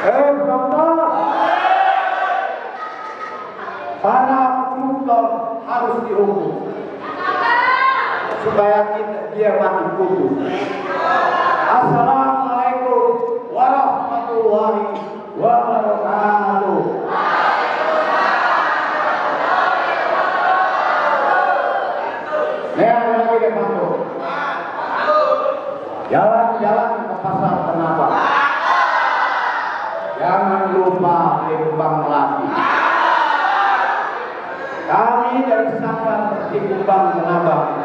dokter, para koruptor harus dihukum supaya dia mati kutu. Assalamualaikum warahmatullahi wabarakatuh. Jalan-jalan ke pasar Tanah. Jangan lupa Kembang Melati. Kami dari Sanggar Kembang Menabang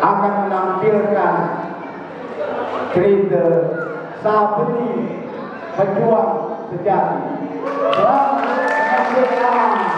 akan menampilkan cerita Sabeni pejuang sejati. Selamat menyaksikan.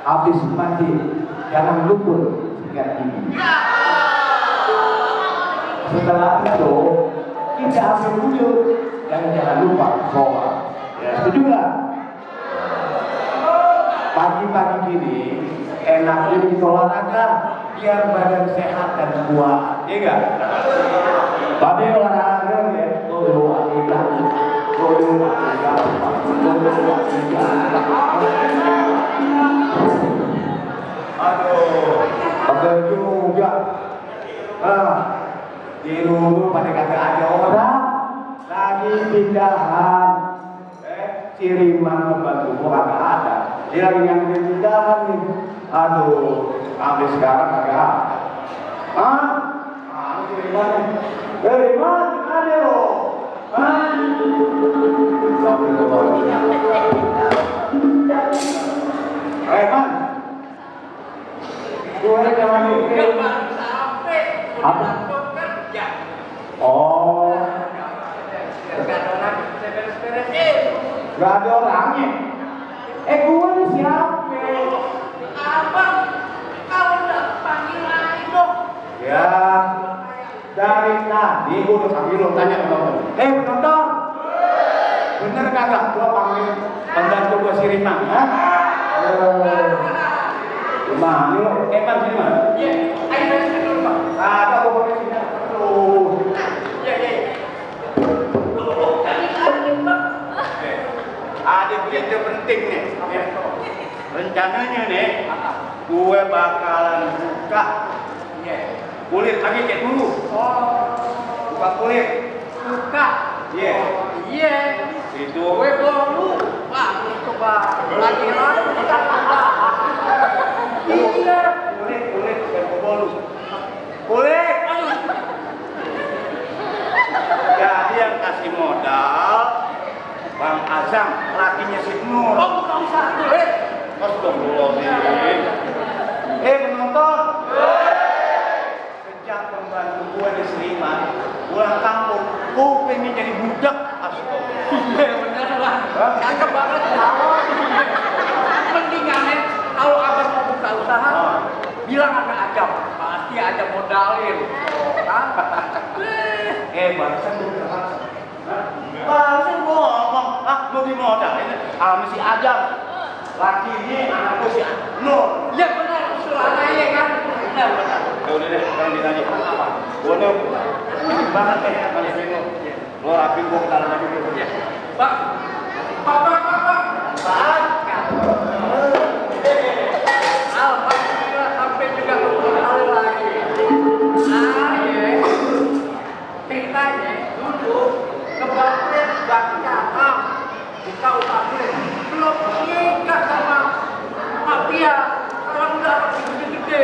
Habis mandi, jangan lupa sikat gigi. Setelah itu, kita ambil wudhu dan jangan lupa sholat. Ya, setuju nggak? Pagi-pagi gini, enaknya kita olahraga biar badan sehat dan kuat. Iya nggak? Tapi olahraga ya, aduh, betul juga. Di rumah pada kagak ada orang lagi pindahan. Kiriman membantu gua kagak ada. Dia lagi ngambil pindahan nih. Aduh, sampai sekarang kagak ada. Kiriman. Kiriman ada loh. Man. Gue jangan mikir. Apa? Oh. Gak ada orangnya. Gue ini siapa? Abang, kau udah panggil lagi dong. Ya, dari tadi gue udah panggil lo, tanya ke kamu. Penonton, bener kagak gue panggil pembantu gue si Rima? Gimana lo? Man, sini man. Iya, ayo dari sini dulu bang. Ada gue pakai sini. Aduh. Iya. Tadi lagi bang. Ada berita penting nih. Rencananya nih, gue bakalan buka kulit lagi kayak dulu. Buka kulit. Buka. Iya. Iya. Itu. Gue belum lupa untuk Pak. Lagi-lagi kita iya. Kulit, bolu. Kulit. Jadi yang kasih modal Bang Azam, lakinya si Nur. Oh, bukan usah kulit. Astagfirullahaladzim. Penonton. Sejak pembantu gue di Seriman, pulang kampung, gue pengen jadi budak. Astagfirullah. Iya bener lah. Cakep banget. Mendingan kalau abang mau buka usaha, bilang sama Ajam, pasti Ajam modalin. Barusan gue udah maksa. Barusan gue ngomong, mau dimodalin sama si Ajam. Laki ini anak gue si Nur. Ya benar, usulannya ya kan. Benar. Ya udah deh, sekarang ditanya. Gue nih banget kayaknya sama si Nur. Lo rapin gue ke dalam aja dulu. Ya. Bang. Alhamdulillah sampai juga kembali lagi. Ceritanya dulu kebaktian baca di kabupaten belum nikah sama mafia. Sekarang udah anak gede-gede.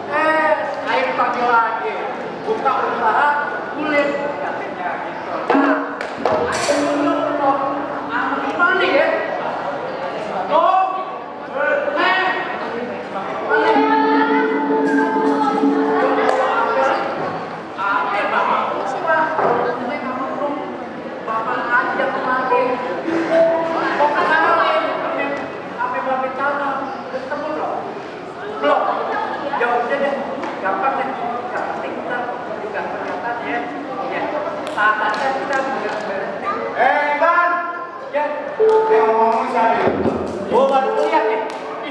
Saya dipanggil lagi buka usaha kulit katanya gitu. Gimana ya? Bapak aja kemarin. Kok kenalin? Sampai bapak tanah. Ketemu belum? Belum? Ya udah deh. Gampang deh. Yang penting kita juga kelihatan ya. Ya. Saatnya kita beres-beres. Bang! Ya. Ngomong siapa? Oh, baru lihat ya?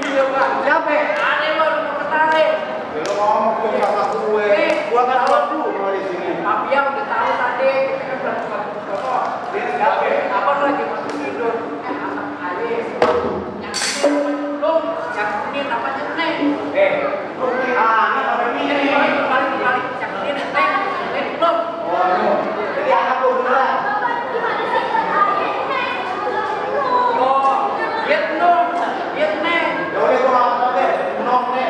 Iya, Bang. Siapa? Ada baru mau kenalin. Lo ngomong tuh sama gue. Gue kan tahu dulu di sini. Tapi yang udah tahu tadi, kita kan belum foto. Dia siapa? Abang lagi masuk tidur. Anak Alis. Yang ini belum. Yang ini namanya Neng. Ini apa ini? Balik. Yang ini Neng. Neng belum. Oh, jadi anak gue beneran. Oh, lihat belum. Lihat Neng. Ya udah gue ngomong deh. Nong deh.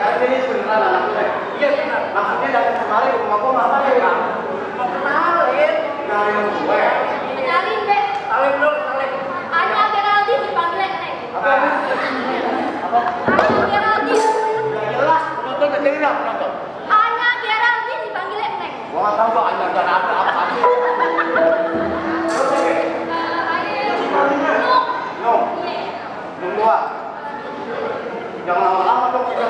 Saya ini beneran anak gue. Iya benar. Maksudnya datang kemari rumah gue ngapain ya? Mau kenalin. Kenalin gue. Kenalin deh. Salim dulu, salim. Anya Geraldine dipanggil Neng. Apa? Anya Geraldine. Udah jelas. Penonton gak dengerin apa penonton? Anya Geraldine dipanggil Neng. Gue gak tau kok ada apa. Nong. Nong gua. Jangan lama-lama dong kita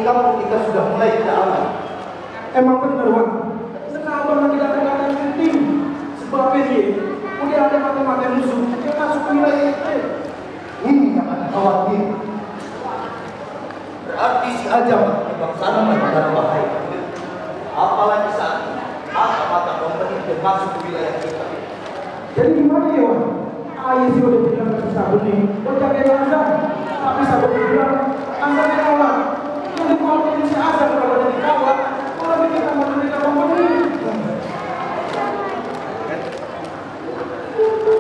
kampung kita sudah mulai tidak aman. Emang benar, Wan. Kenapa lagi datang penting? Sebab ini, udah ada mata-mata musuh yang masuk ke wilayah kita. Ini yang ada khawatir. Berarti si Ajam di bangsa dalam bahaya. Apalagi saat mata-mata pemerintah masuk ke wilayah kita. Jadi gimana ya, Wan? Ayah sih udah bilang ke Sabun nih, buat jagain Azam. Tapi Sabun bilang, Azam ditolak. Yang dikualkan si Azam kalau ada dikawal, kalau bikin sama mereka pemerintah.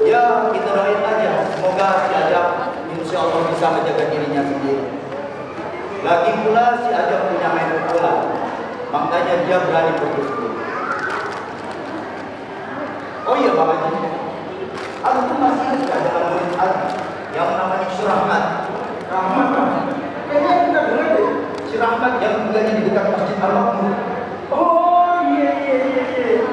Ya, kita doain aja. Semoga si Ajam insya Allah bisa menjaga dirinya sendiri. Lagi pula si Ajam punya main bola, makanya dia berani pergi sendiri. Oh iya Bang Haji, aku tuh masih ingat dalam murid Haji yang namanya Si Rahmat. Rahmat, Bang. Kayaknya kita dengar deh. Si Rahmat yang tinggalnya di dekat Masjid Al-Makmur. Oh iya.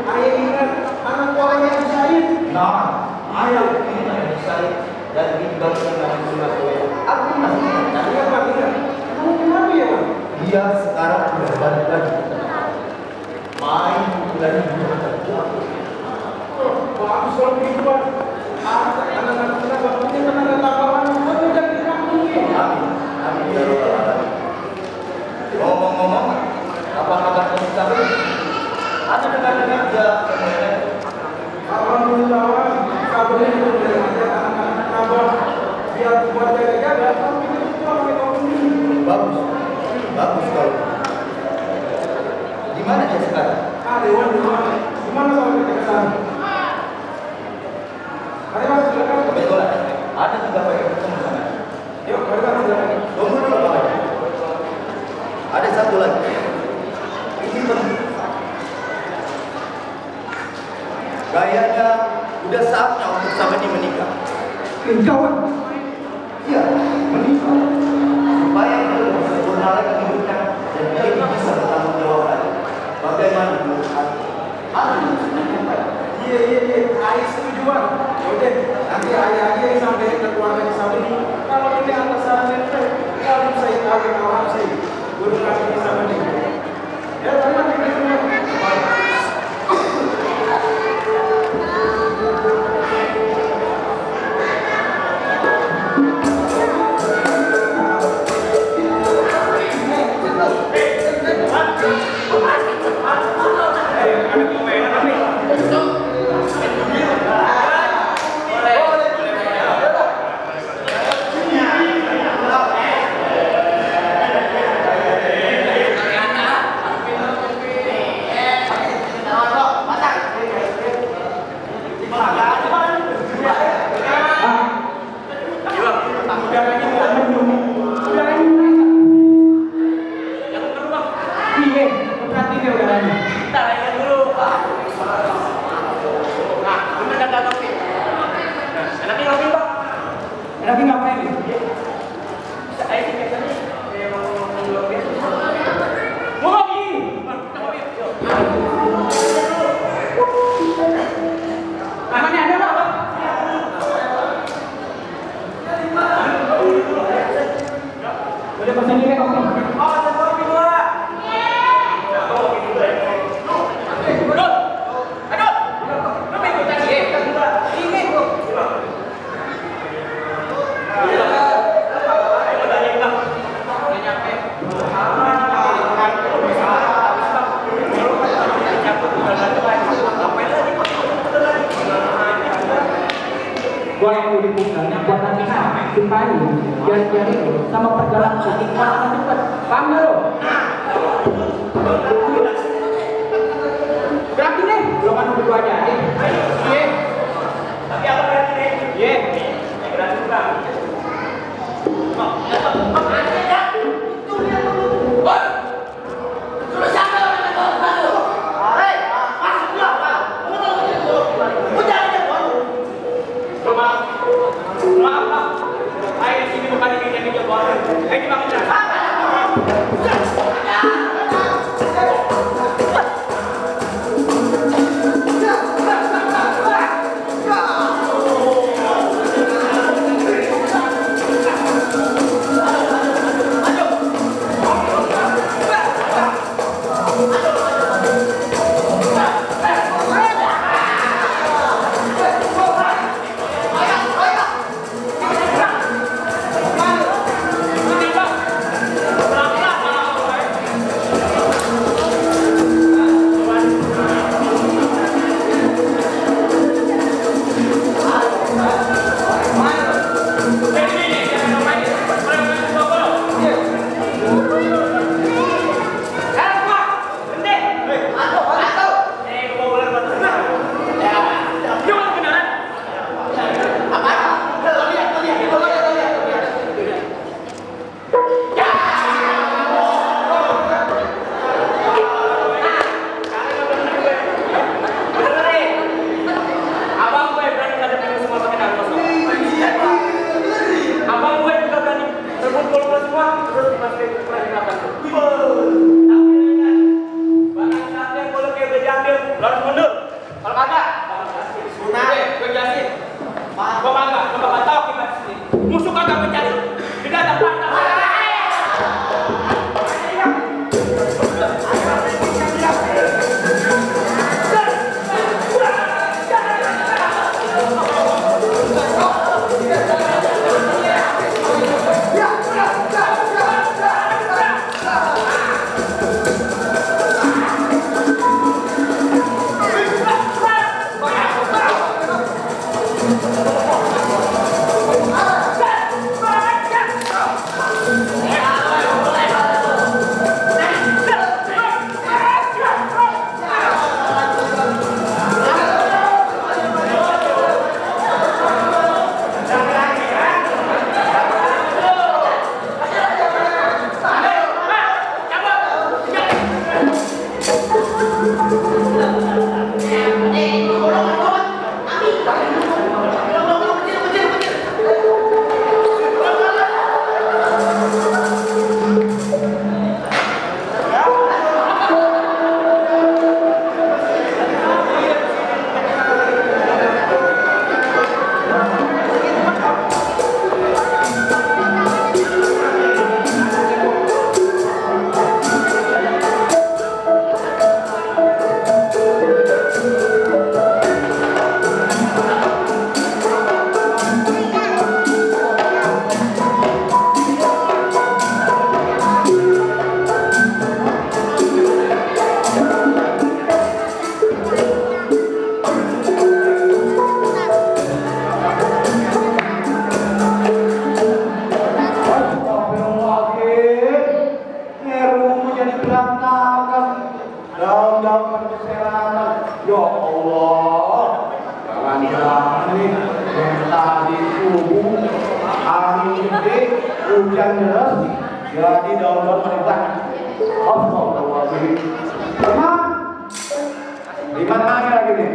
Ayah ingat anak buahnya yang Said. Nah, ayah ini namanya Said dan tinggal di namanya Surabaya. Aku masih ingat. Iya, Bang, ingat. Kamu kenapa ya, Bang? Dia sekarang sudah balik lagi ke Tengah. Main lagi di Jakarta. Bagus kalau begitu, Bang. Anak-anak kita punya tenaga tambahan untuk jadi kampung ini. Amin. Amin ya Rabbal Alamin. Ngomong-ngomong, apa kabar kamu sekarang? Ada dengar-dengar dia semuanya. Alhamdulillah, Bang. Kabarnya itu dari aja anak-anak kabar. Biar buat jaga-jaga, tapi itu cuma pakai kampung ini. Bagus. Bagus kalau. Di mana dia sekarang? Dewan di mana? Gimana kalau kita ke sana? Mari, Bang, silakan. Kebetulan ada juga pengen ketemu sama dia. Yuk, mari, Bang, silakan. Tunggu dulu Bang Haji. Ada satu lagi. Ini penting. Kayaknya udah saatnya untuk Sabeni menikah. Kawan. Iya, menikah. Supaya dia bisa sempurna lagi hidupnya dan dia bisa bertanggung jawab lagi. Bagaimana menurut Anda? Ada yang sebenarnya baik. Iya. Ayah setuju, Bang. Yaudah, nanti ayah aja yang sampai ke keluarga di sana ini. Kalau ini atas saran saya, kalau saya tahu kawan saya, guru kami di sana ini. Ya, tapi nanti kita semua. Enaknya ngapain nih? Saya sih biasanya memang luar biasa. Mau ngopi? Namanya ada apa? Boleh pesan ini kopi? Oh, ada kopi dua. Gua yang udah bukan buat nanti supaya biar itu sama perjalanan kita cepat. Paham gak lo? Berarti nih, lo kan udah gua ajarin. Iya. Tapi apa berarti nih? Iya. Berarti bukan. Maaf, ayah di sini bukan ini yang dijual. Ini bang. rumah jadi berantakan. Daun-daun pada berserakan. Ya Allah. Jangan-jangan nih yang tadi subuh angin gede, hujan deras, jadi daun-daun pada banyak. Astagfirullahaladzim. Di mana lagi nih?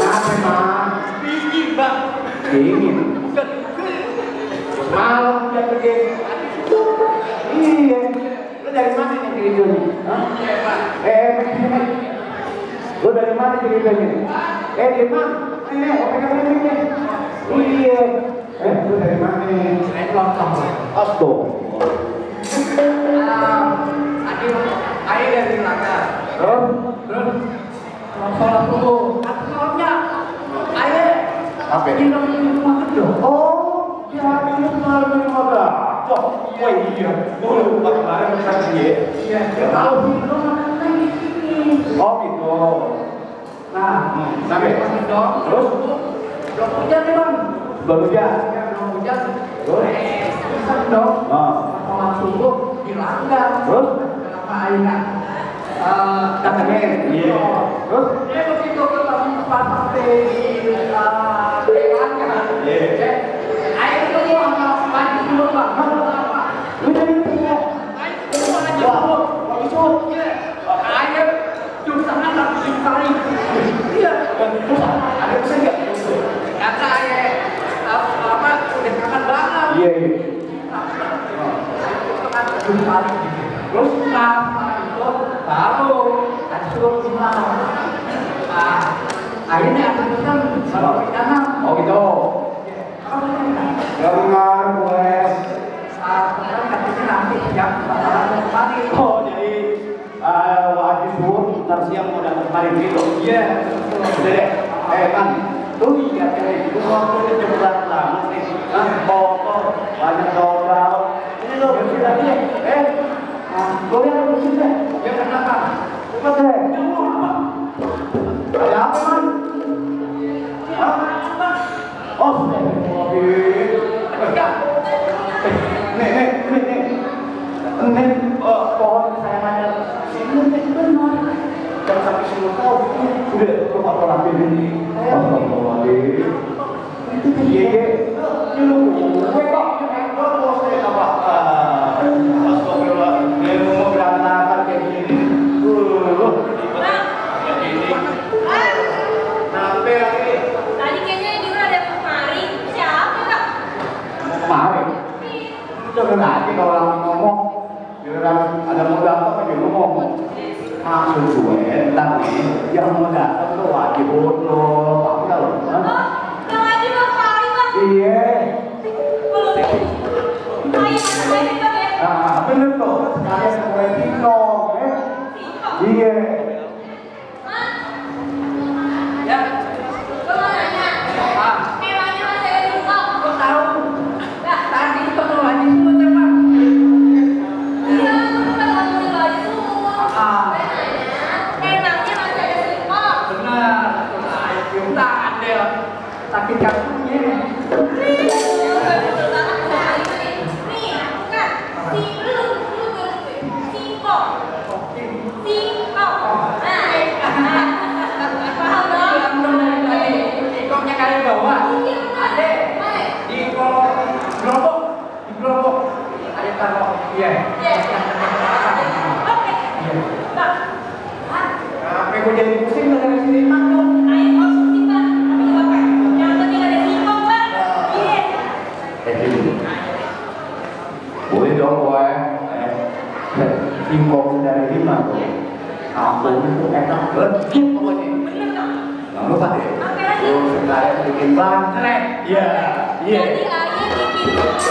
Kenapa Mas? Dingin bang. Dingin. Malam dia pergi. Iya. Lu dari mana nih ceritanya? Lu dari mana ceritanya? Di mana? Iya. Lu dari mana? Saya lontong. Astagfirullah. Air dari Melaka. Terus? Sholat dulu. Sholatnya air. Apa? Di rumah gedung. Oh, ya ini selalu di rumah gacok. Wah iya, gue lupa kemarin kita dia. Iya. Kalau di rumah di sini. Oh gitu. Nah, sampai terus belum hujan nih bang. belum hujan. Ya belum hujan. Terus? Bisa dong. Sholat subuh dilanggar. Terus? Kenapa airnya? Katanya, iya. Terus? Dia begitu ketemu pas sampai di lelangnya. Iya. Air itu mau mandi dulu bang. Apa? Lu jadi punya. Air itu mau mandi dulu. Itu. Iya. Air cuma tangan tapi ditarik. Iya. Terus ada pesan nggak? Kata air apa udah kangen banget. Iya. Terus setelah itu baru hancur gimana? Akhirnya ada pesan kalau pidana. Oh gitu. Jangan gue. Sekarang katanya nanti jam bakalan kembali. Oh jadi wajib subuh ntar siang mau datang kemari gitu. Iya. Udah deh. Kan. Tuh iya kayak rumah gue udah jembat banget nih. Kotor, banyak daun-daun. Ini lo bersih lagi. Gue yang bersih deh. Ya kenapa? Coba deh. Ada apa man? Oh sudah mobil. Nih, pohon kesayangannya sini nih benar. Jangan sampai semua tahu. Udah, lu apa lagi ini? Astagfirullahaladzim. Iya. Ini lu gue kok. Lo mau saya apa? Astagfirullah. Dia mau berantakan kayak gini. Sampai lagi. Tadi kayaknya ini udah ada kemari. Siapa kak? Mau kemarin. Jangan lagi kalau orang ngomong. Giliran ada mau datang aja ngomong. Maksud gue, entar nih, yang mau datang tuh wajib lo, apa lo? Oh, yang aja bang kemari bang. Iya. Belum. Ayo mana lagi bang ya? Nah, bener tuh. Sekalian gue tinggal, Iya. Ya. Gue mau nanya. Emangnya masih ada singkong? Gue tahu. Nggak. Tadi itu kalau lagi semua teman. Iya, gue bukan ngomongin baju semua. Ah. Gue nanya, emangnya masih ada singkong? Benar. Kita ada sakit jantungnya. Betul banget sama ini. Nih, bukan. Singkong. Singkong. Paham dong? Ikongnya kali bawah. Ada di gerobok. Di gerobok. Ada taruh. Iya. Oke. Bang. Sampai gue jadi pusing dari sini. Ayo konsumsi bang. Tapi bapak. Yang penting ada singkong bang. Iya. Boleh dong gue. Singkong dari 5 tuh. Kampung itu enak legit pokoknya. Bener dong. Jangan lupa deh. Oke lagi. Terus sekarang bikin banteng. Iya. Iya. Jadi ayah bikin banteng.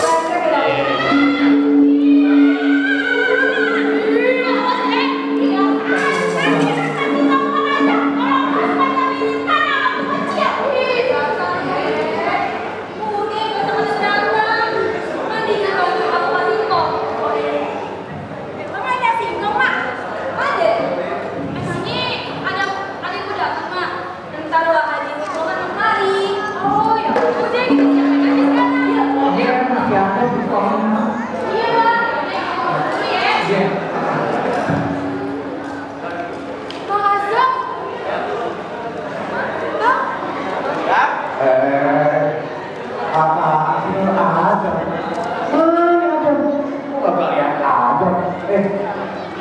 Oh ya, udah gitu siapa sini aja. Mana ada? Kok gak lihat aja?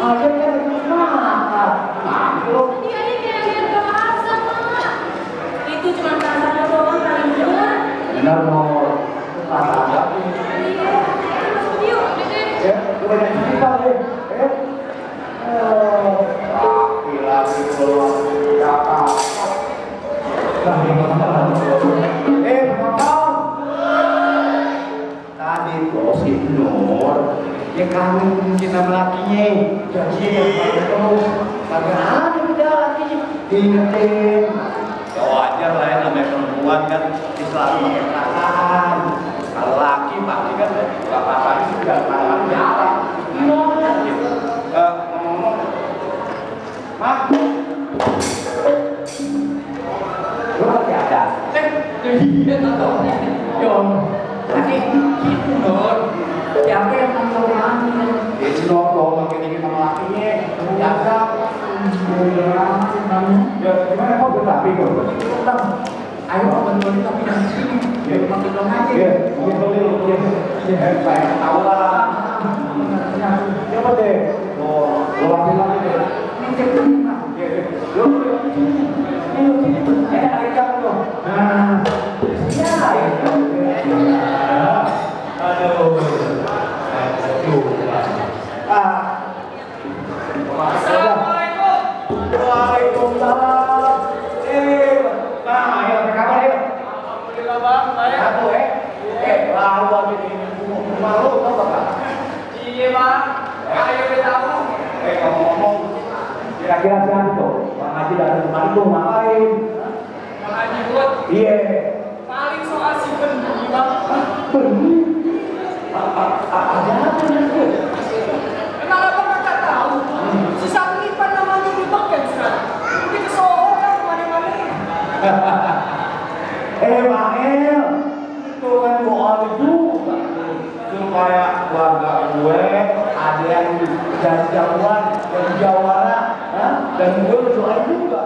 Ada kan mana? Mana? Dia ini kayak lihat bahasa, Mak. Itu cuma bahasanya doang kali bener. Benar mau rasa agak. Iya, masuk yuk, Dede. Ya, coba yang cerita deh. Laki keluar siapa? Penonton. Tadi gosip Nur, dia kangen kita lakinya. Jadi terus, kagak ada udah lakinya. Diingetin. Ya wajar lah ya namanya perempuan kan Islam pakai perasaan. Kalau laki pasti kan gak apa-apa juga malah jalan. Ngomong-ngomong, Mak, lu lagi ada? Iya tahu. Yo, lagi gitu Nur. Siapa yang mau nanya? Dia si nongkrong makin dingin sama lakinya. Biasa. Ya, gimana kok bertapi kok? Bang, ayo bantuin tapi yang sini. Ya, makin dong aja. ya, saya tahu lah. Siapa deh? Oh, lo laki-laki deh. Ini cek ini, Mak. Lu ada kamu loh. Nah, aduh. Assalamualaikum. Waalaikumsalam. Nah, ayo apa kabar ya? Alhamdulillah Bang, baik. Aku lalu aja di rumah lu tau gak? Iya Bang, ayo kita tahu. Ngomong-ngomong, kira-kira siapa tuh? Bang Haji datang kemari tuh ngapain? Bang Haji Bud, Iya. paling soal si Bendi Bang. Benih? Ada apa nih? Emang abang nggak tahu? Si Satripan namanya dipakai sekarang. Udah kesohor kan kemana-mana. Bang El, itu kan bohong juga. Supaya keluarga gue ada yang jauhan, yang jawara, dan gue berdoa juga.